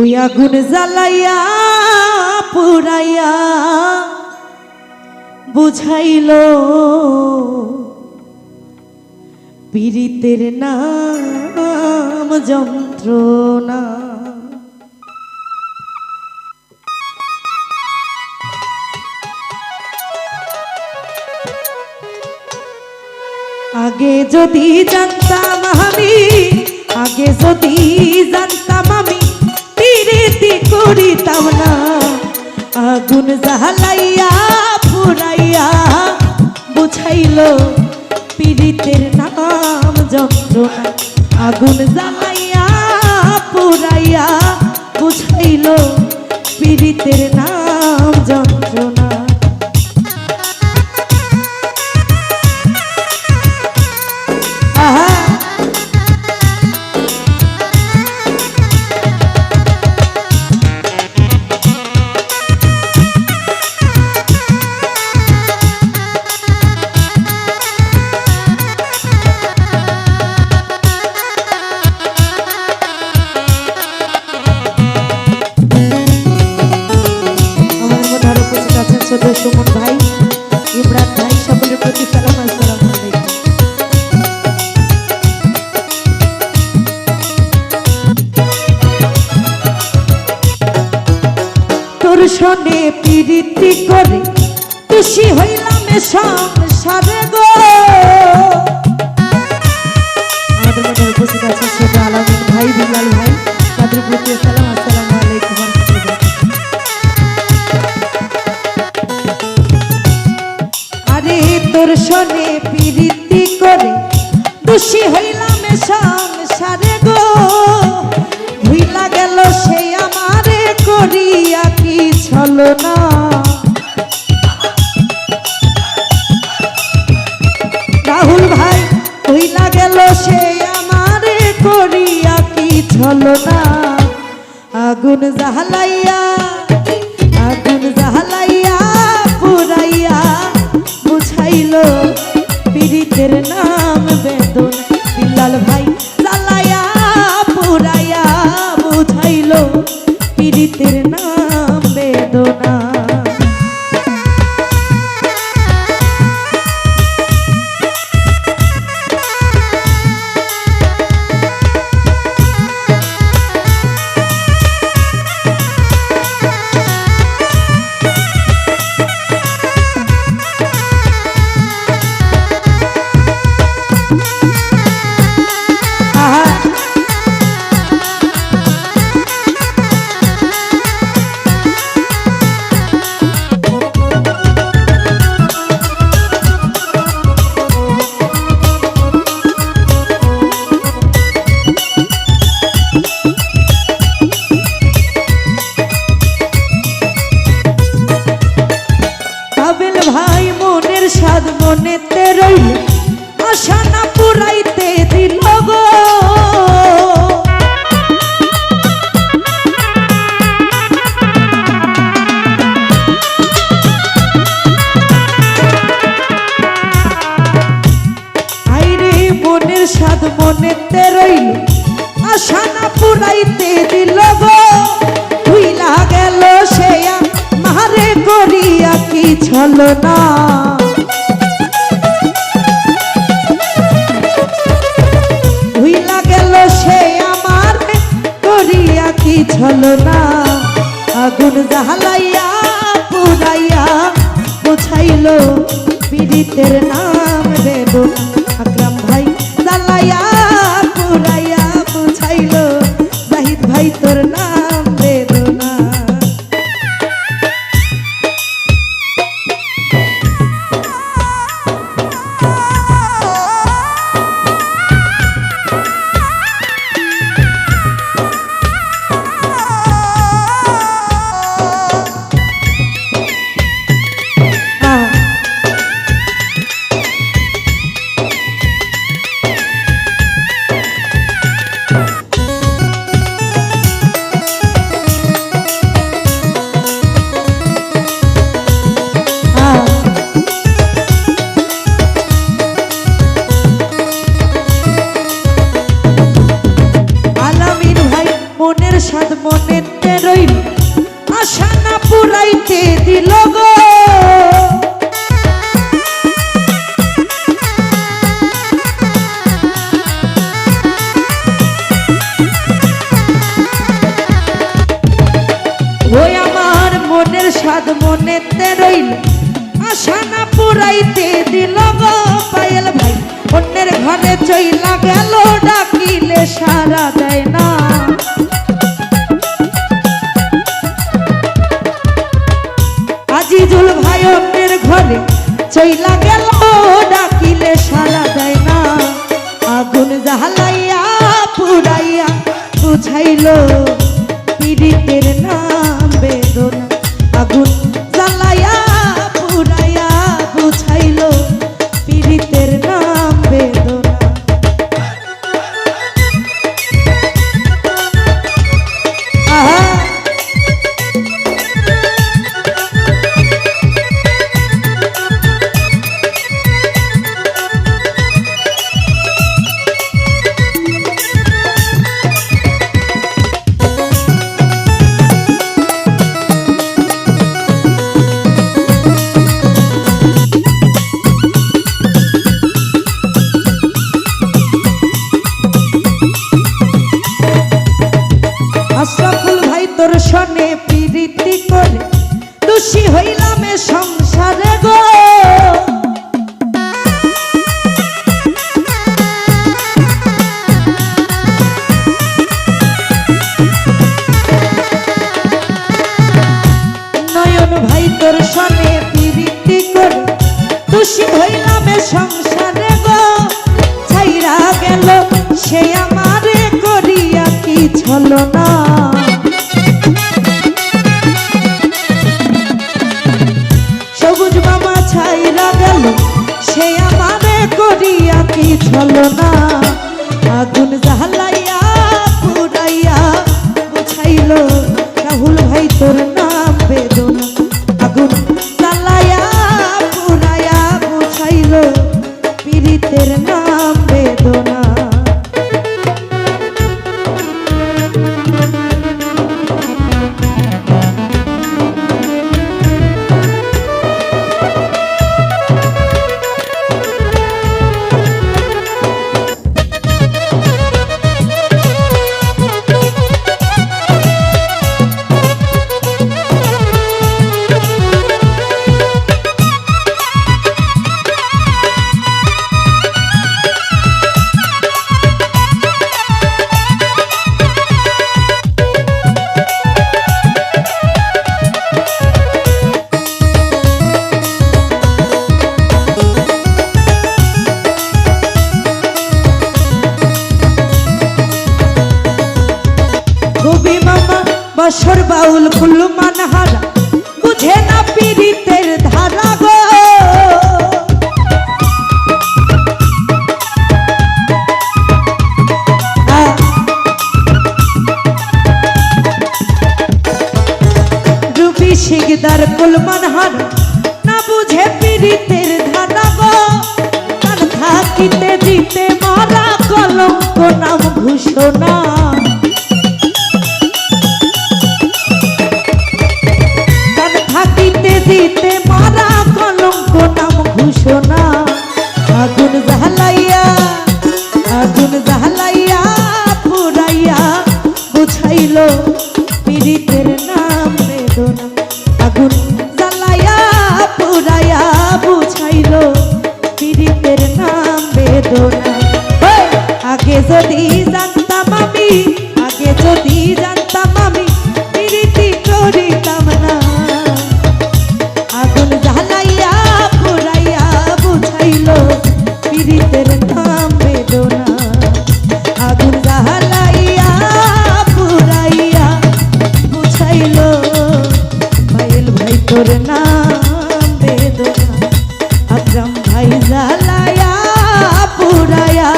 ওই আগুন জ্বালাইয়া পুরাইয়া বুঝাইল পীড়িতের নাম যন্ত্রণা। আগে যদি জানতাম আমি, আগে যদি জানতাম আমি পীড়িতি করিতাম না। আগুন জ্বালাইয়া পুরাইয়া বুঝাইল পীড়িতের নাম যন্ত্রণা। আগুন জ্বালাইয়া পুরাইয়া বুঝাইল পীড়িতের নাম যন্ত্রণা। সুমন ভাই, ইমরান ভাই, সকলের প্রতি সালাম। আসসালামু আলাইকুম। তোর সনে পীড়িতি করে খুশি হইলাম সংসারে গো। আমাদের মধ্যে উপস্থিত আছেন ছোট আলামিন ভাই, বিলাল ভাই, তাদের প্রতি সালাম। আসসালামু আলাইকুম। তোর সনে পীড়িতি করে খুশি হইলাম সংসারে গো। ভুইলা গেল সে আমারে করিয়া কি ছলনা। রাহুল ভাই, ভুইলা গেল সে আমারে করিয়া কি ছলনা। আগুন জ্বালাইয়া, আগুন জ্বালাইয়া পুরাইয়া বুঝাইল পীড়িতের নাম বেদনা। বিলাল ভাই, জ্বালাইয়া পুরাইয়া বুঝাইল পীড়িতের নাম বেদনা। ভাই, মনের স্বাদ মনেতে রইল, আশা না পুরাইতে দিল গো। আইরে মনের স্বাদ মনেতে রইল, আশা না পুরাইতে দিল গো। ভুইলা গেল সে মারে করিয়া কি ছলনা। ভুইলা গেল সে আমার করিয়া কি ছলনা। আগুন জ্বালাইয়া পুরাইয়া বুঝাইল পীড়িতের নাম বেদনা। আকরাম ভাই, জ্বালাইয়া পুরাইয়া বুঝাইল জাহিদ ভাই তোর নাম বেদনা। আশা না পুরাইতে দিল গো পায়েল ভাই অন্যের ঘরে চইলা গেল ডাকিলে সারা দেয় না আজিজুল ভাই অন্যের ঘরে চইলা গেল ডাকিলে সারা দেয় না আগুন জ্বালাইয়া পুরাইয়া বুঝাইলো পীড়িতের নাম বেদনা আগুন জ্বালাইয়া পুরাইয়া বুঝাইলো পীড়িতের নাম বেদনা আহা আশরাফুল ভাই তোর সনে প্রীতি করে দোষী হইলাম এ সংসারে গো নয়ন ভাই তোর সনে প্রীতি করে দোষী হইলাম এ সংসারে গো ছাইরা গেল সে আমারে করিয়া কি ছলো না সবুজ মামা ছাইরা গেল সে আমারে করিয়া কি ছলো না আগুন জ্বালাইয়া পুরাইয়া বুঝাইলো রাহুল ভাই তোর নাম বেদনা আগুন জ্বালাইয়া পুরাইয়া বুঝাইলো পীড়িতের নাম বেদনা বছর বাউল ফুল মানহারা বুঝে না পীড়িতের ধারা গো রুবি শিকদার কুল মানহারা না বুঝে পীড়িতের ধারা গো কান থাকিতে দিতে মারা কলঙ্ক নাম ঘোষণা দিতে মারা কলঙ্ক নাম ঘোষণা আগুন জ্বালাইয়া পুরাইয়া বুঝাইলো পীড়িতের নাম বেদনা আগুন জ্বালাইয়া পুরাইয়া বুঝাইলো পীড়িতের নাম বেদনা আগে যদি জানতাম আমি পীড়িতি করিতাম না আগুন জ্বালাইয়া পুরাইয়া বুঝাইলো পীড়িতের নাম বেদনা আগুন জ্বালাইয়া পুরাইয়া বুঝাইলো পায়েল ভাই তোর নাম বেদনা আকরাম ভাই জ্বালাইয়া পুরাইয়া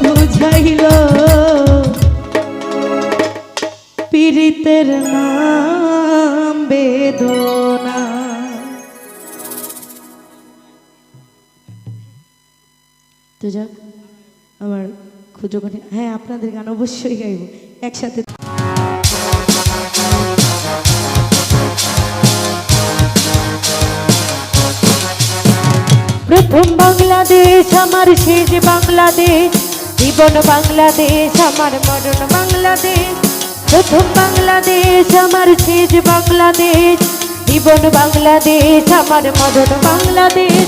বুঝাইলো পীড়িতের নাম বেদনা তো যাক আমার ক্ষুদ্র কঠিন হ্যাঁ আপনাদের গান অবশ্যই গাইব একসাথে প্রথম বাংলাদেশ আমার শেষ বাংলাদেশ জীবন বাংলাদেশ আমার মরণ বাংলাদেশ প্রথম বাংলাদেশ আমার শেষ বাংলাদেশ জীবন বাংলাদেশ আমার মরণ বাংলাদেশ।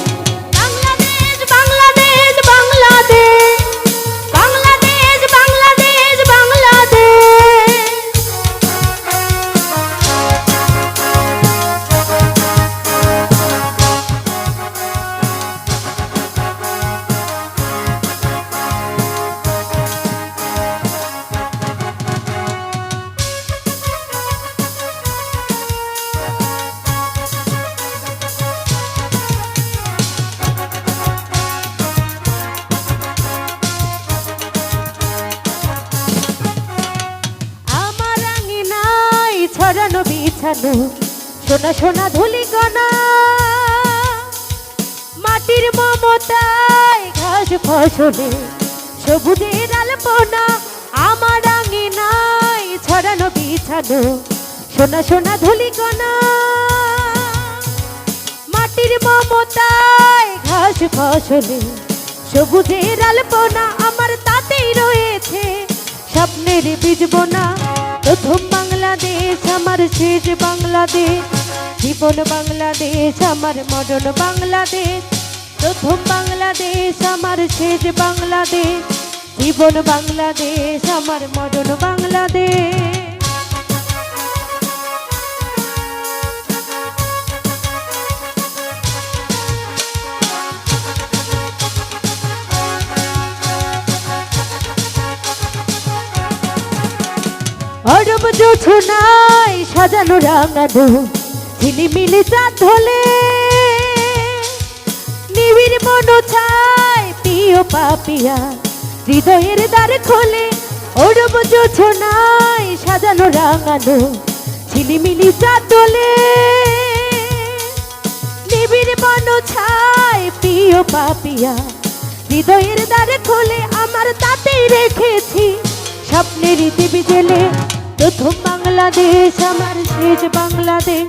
বাংলাদেশ বাংলাদেশ বাংলাদেশ বাংলাদেশ বাংলাদেশ বাংলাদেশ। আমার আঙিনায় ছড়ানো বিছানো সোনা সোনা ধুলিকণা, মাটির মমতায় ঘাস ফসলে সবুজের আলপনা। আমার আঙিনায় ছড়ানো বিছানো সোনা সোনা ধুলিকণা, মাটির মমতায় ঘাস ফসলে সবুজের আলপনা। আমার তাতেই রয়েছে স্বপ্নের বীজ বোনা। প্রথম বাংলাদেশ আমার শেষ বাংলাদেশ, জীবন বাংলাদেশ আমার মরণ বাংলাদেশ। প্রথম বাংলাদেশ আমার শেষ বাংলাদেশ, জীবন বাংলাদেশ আমার মরণ বাংলাদেশ। অরব জোছনায় সাজানো রাঙানো ঝিলিমিলি চাঁদ ধলে, নিবিড় মন চায় প্রিয় পাপিয়া হৃদয়ের দ্বার খোলে। অরব জোছনায় সাজানো রাঙানো ঝিলিমিলি চাঁদ ধলে, নিবিড় মন চায় প্রিয় পাপিয়া হৃদয়ের দ্বার খোলে। আমার তাতেই রেখেছি স্বপ্নের দিবি জেলে। প্রথম বাংলাদেশ আমার শেষ বাংলাদেশ,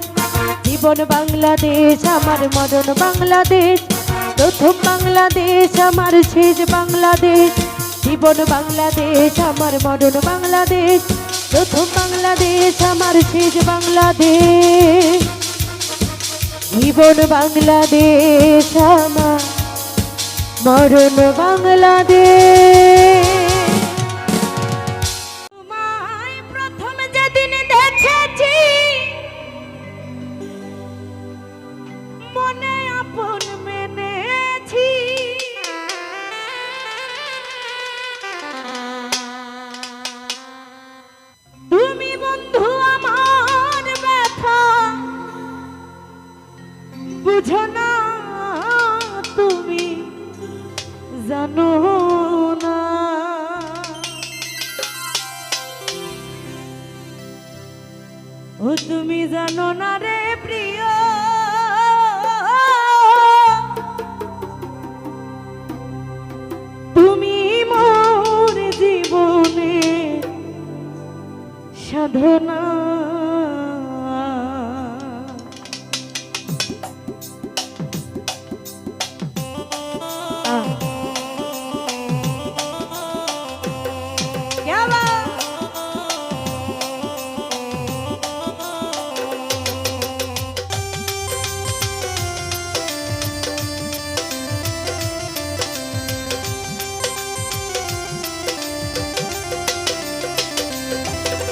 জীবন বাংলাদেশ আমার মরণ বাংলাদেশ। প্রথম বাংলাদেশ আমার শেষ বাংলাদেশ, জীবন বাংলাদেশ আমার মরণ বাংলাদেশ। প্রথম বাংলাদেশ আমার শেষ বাংলাদেশ, জীবন বাংলাদেশ আমার মরণ বাংলাদেশ। মনে আপন মেনেছি, তুমি বন্ধু আমার ব্যথা বুঝো না, তুমি জানো না। ও তুমি জানো না রে প্রিয়, তুমি মোর জীবনে সাধনা।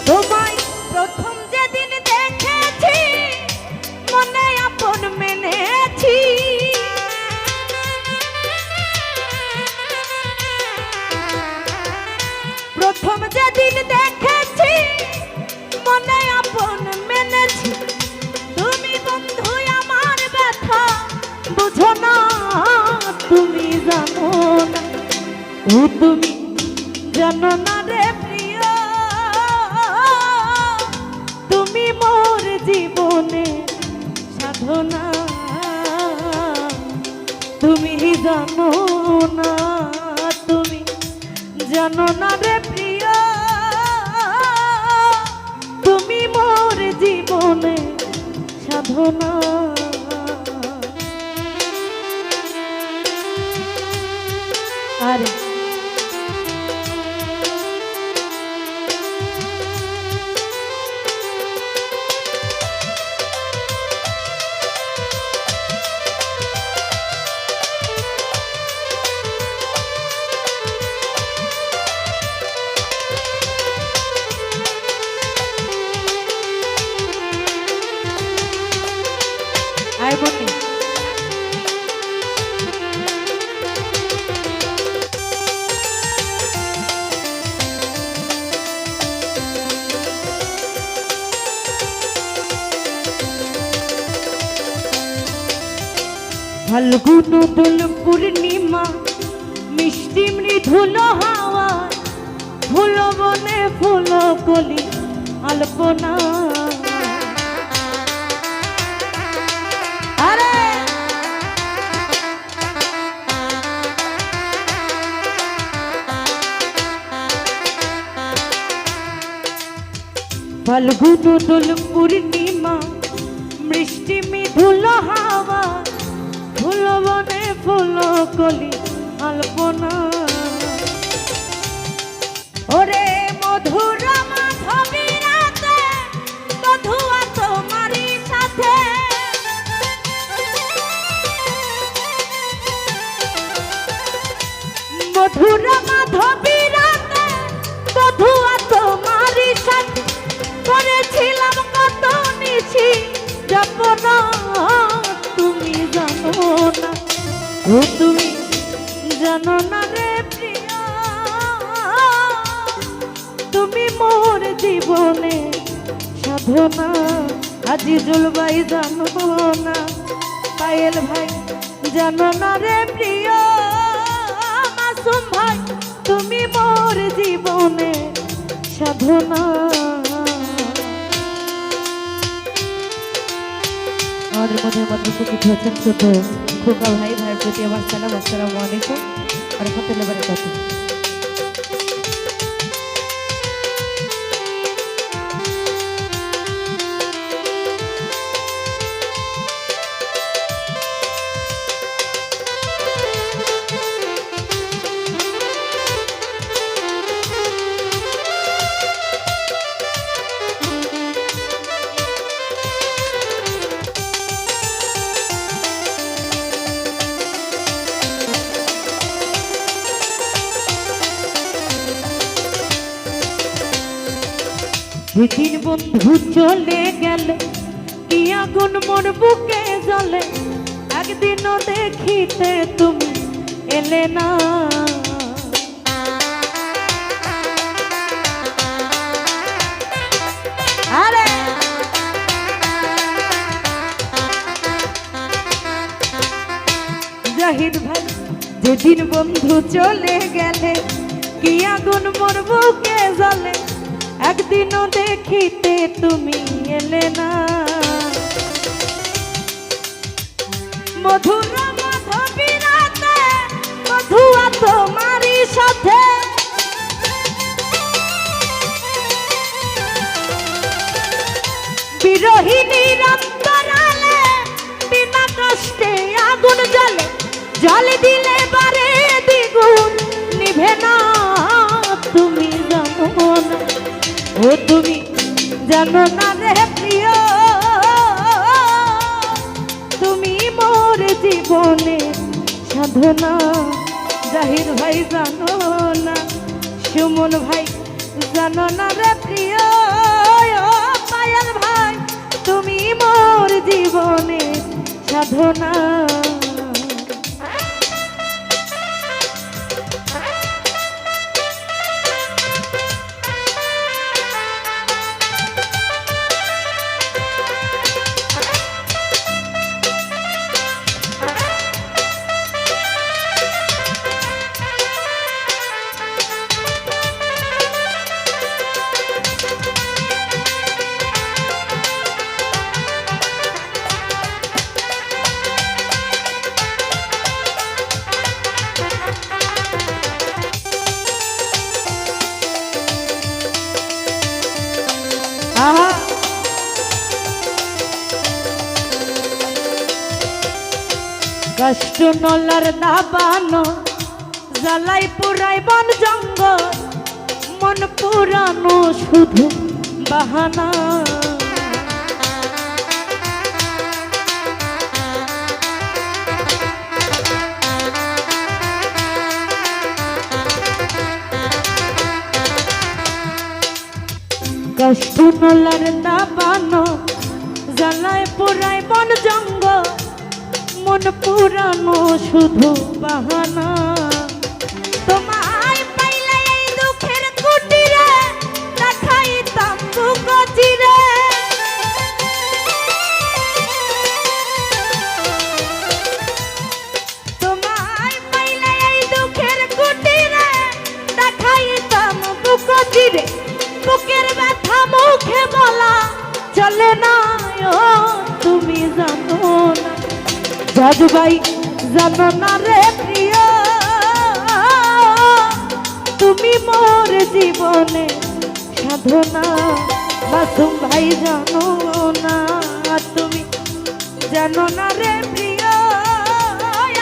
তোমায় প্রথম যেদিন দেখেছি মনে আপন মেনেছি, প্রথম যেদিন দেখেছি মনে আপন মেনেছি। তুমি বন্ধু আমার ব্যথা বুঝো না, তুমি জানো না। ও তুমি জানো না রে প্রিয়, তুমি মোর জীবনে সাধনা। তুমি জানো না, তুমি জানো না রে প্রিয়, তুমি মোর জীবনে সাধনা। আরে ফাল্গুন দোল পূর্ণিমা মিষ্টি মৃদুল হাওয়া ফুল বনে ফুল কলি আলপনা আরে ফাল্গুন দোল পূর্ণিমা মিষ্টি মৃদুল হাওয়া ফুল বনে ফুল কলি আলপনা ওরে মধুর মাধবী রাতে বধুয়া তোমারই সাথে মধুর মাধবী রাতে বধুয়া তোমারই সাথে করেছিলাম কত নিশি জপনা তুমি জানো না ও তুমি জানো না রে প্রিয়া তুমি মোর জীবনে সাধনা আজিজুল ভাই জানো না পায়েল ভাই জানো না রে প্রিয় মাসুম ভাই তুমি মোর জীবনে সাধনা আমাদের মধ্যে মাত্র উপস্থিত হয়েছেন ছোট খোকা ভাই ভাইয়ের প্রতি আমার সালাম আসসালামু আলাইকুম আর রহমতুল্লাহি ওয়া বারাকাতুহু যেদিন বন্ধু চলে গেলে কি আগুন মোর বুকে জ্বলে একদিনও দেখিতে তুমি এলে না আরে জাহিদ ভাই যেদিন বন্ধু চলে গেলে কি আগুন মোর বুকে জ্বলে একদিনও দেখিতে তুমি এলে না মধুর মাধবী রাতে মধুয়া তোমারই সাথে বিরহিণীর অন্তরালে বিনা কষ্টে আগুন জ্বলে জল দিলে বারে দ্বিগুণ নিভে না তুমি জানো না ও তুমি জানো না রে প্রিয় তুমি মোর জীবনে সাধনা জাহির ভাই জানো না সুমন ভাই জানো না রে প্রিয় পায়েল ভাই তুমি মোর জীবনে সাধনা কষ্ট নলার দাবানো জ্বালাই পুরাই বন জঙ্গল মন পুরানো শুধু বাহানা কষ্ট নলার দাবানো জ্বালাই পুরাই বন জঙ্গল মন পুরানো শুধু বাহানা তোমায় পাইলে এই দুঃখের কুটিরে দেখাইতাম বুক চিরে চলে না ও তুমি জানো না জাজ ভাই জানো না রে প্রিয় তুমি মোর জীবনে সাধনা মাসুম ভাই জানো না তুমি জানো না রে প্রিয়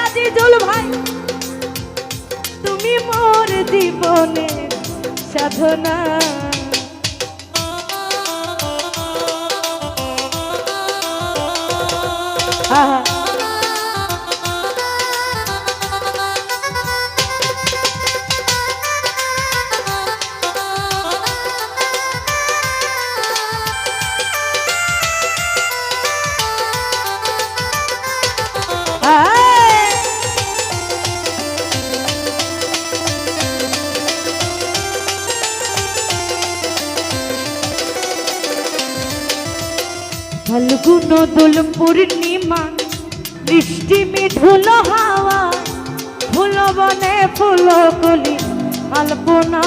আজিজুল ভাই তুমি মোর জীবনে সাধনা আহা ফাল্গুন দোল পূর্ণিমা বৃষ্টি মিঠুল হাওয়া ফুল বনে ফুল কলি আলপনা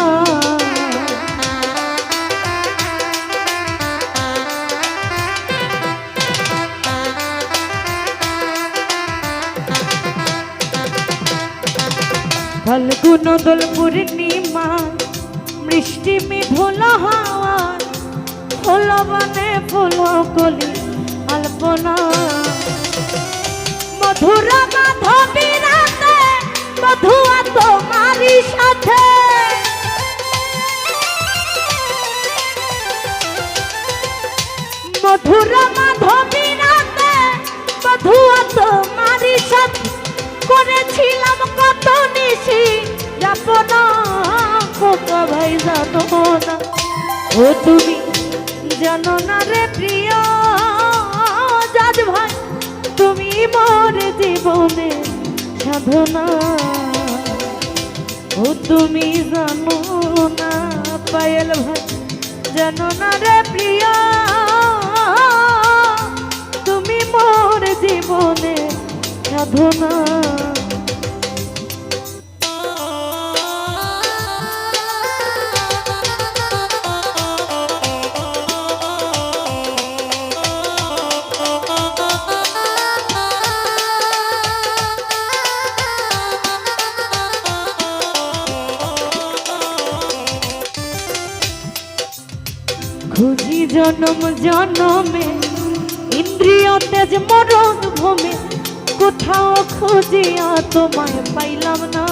ফাল্গুন দোল পূর্ণিমা বৃষ্টি মিঠুল হাওয়া ফুল বনে ফুল কলি আলপনা মধুর মাধবী রাতে মধুয়া তোমারি সাথে মধুর মাধবী রাতে মধুয়া তোমারি সাথে করেছিলাম কত নিশি যাপনা খোকা ভাই জানো না ও তুমি জানো না রে প্রিয় জাজ ভাই তুমি মোর জীবনে সাধনা ও তুমি জানো না পায়েল ভাই জানো না রে প্রিয় তুমি মোর জীবনে সাধনা খুঁজি জনম জনমে ইন্দ্রিয় তেজ মরণ ভূমে কোথাও খুঁজিয়া তোমায় পাইলাম না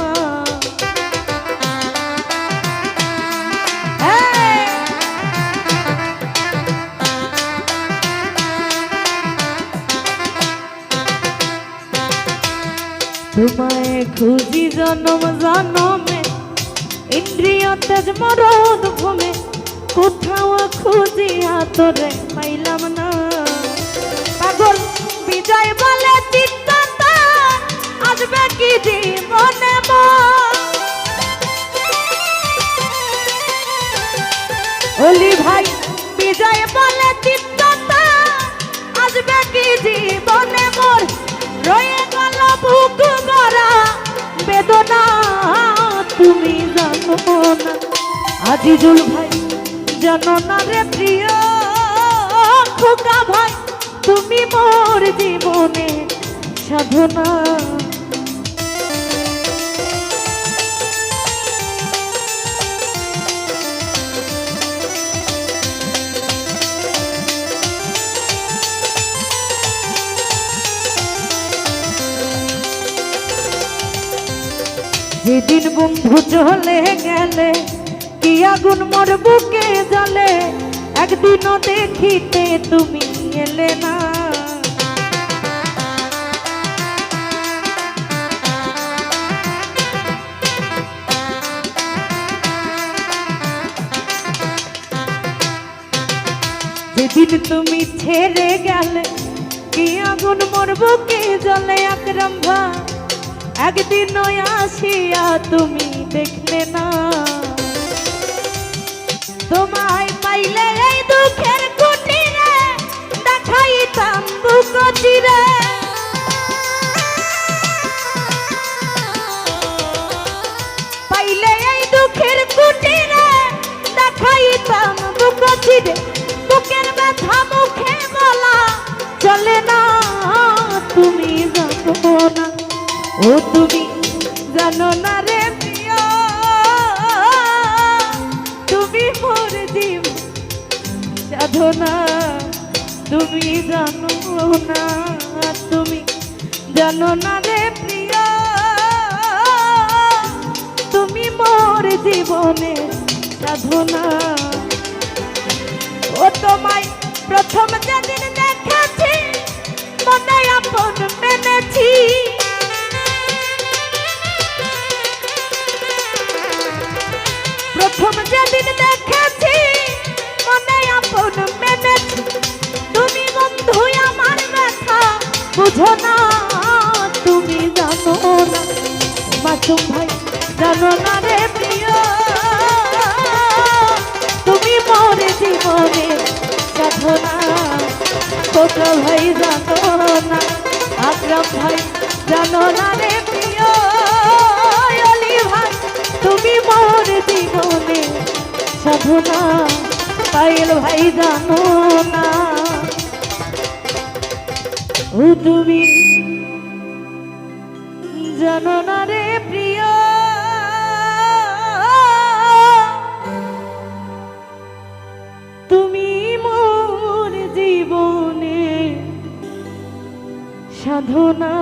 তোমায় খুঁজি জনম জনমে ইন্দ্রিয় তেজ মরণ ভূমে কোথাও খুঁজিয়া তোরে পাইলাম না পাগল বিজয় বলে চিত্ততা আসবে কি জীবনে ওলি ভাই বিজয় বলে চিত্ততা আসবে কি জীবনে মোর রয়ে গেল বুক ভরা বেদনা তুমি জানো না আজিজুল ভাই জানো না রে প্রিয় খোকা ভাই তুমি মোর জীবনে সাধনা যেদিন বন্ধু চলে গেলে কি আগুন মোর বুকে জ্বলে একদিনও দেখিতে তুমি এলে না যেদিন তুমি ছেড়ে গেলে কি আগুন মোর বুকে জ্বলে আকরাম ভাই একদিনও আসিয়া তুমি দেখলে না তোমায় পাইলে এই দুঃখের কুটিরে দেখাইতাম বুক চিরে পাইলে এই দুঃখের কুটিরে দেখাইতাম বুক চিরে বুকের ব্যথা মুখে ও তুমি জানো না রে প্রিয়, তুমি মোর জীব সাধনা, তুমি জানো না, তুমি জানো না রে প্রিয়, তুমি মোর জীবনে সাধনা। ও তোমায় প্রথম যেদিন দেখেছি মনে আপন মেনেছি, প্রথম যেদিন দেখেছি মনে আপন মেনেছি, তুমি বন্ধু আমার ব্যথা বুঝো না, তুমি জানো না মাসুম ভাই, জানো না রে প্রিয়, তুমি মোর জীবনে সাধনা। ছোট ভাই জানো না, আকরাম ভাই জানো না রে প্রিয়, অলি ভাই তুমি মোর জীবনে সাধনা। পায়েল ভাই জানো না, ও তুমি জানো না রে প্রিয়, তুমি মোর জীবনে সাধনা।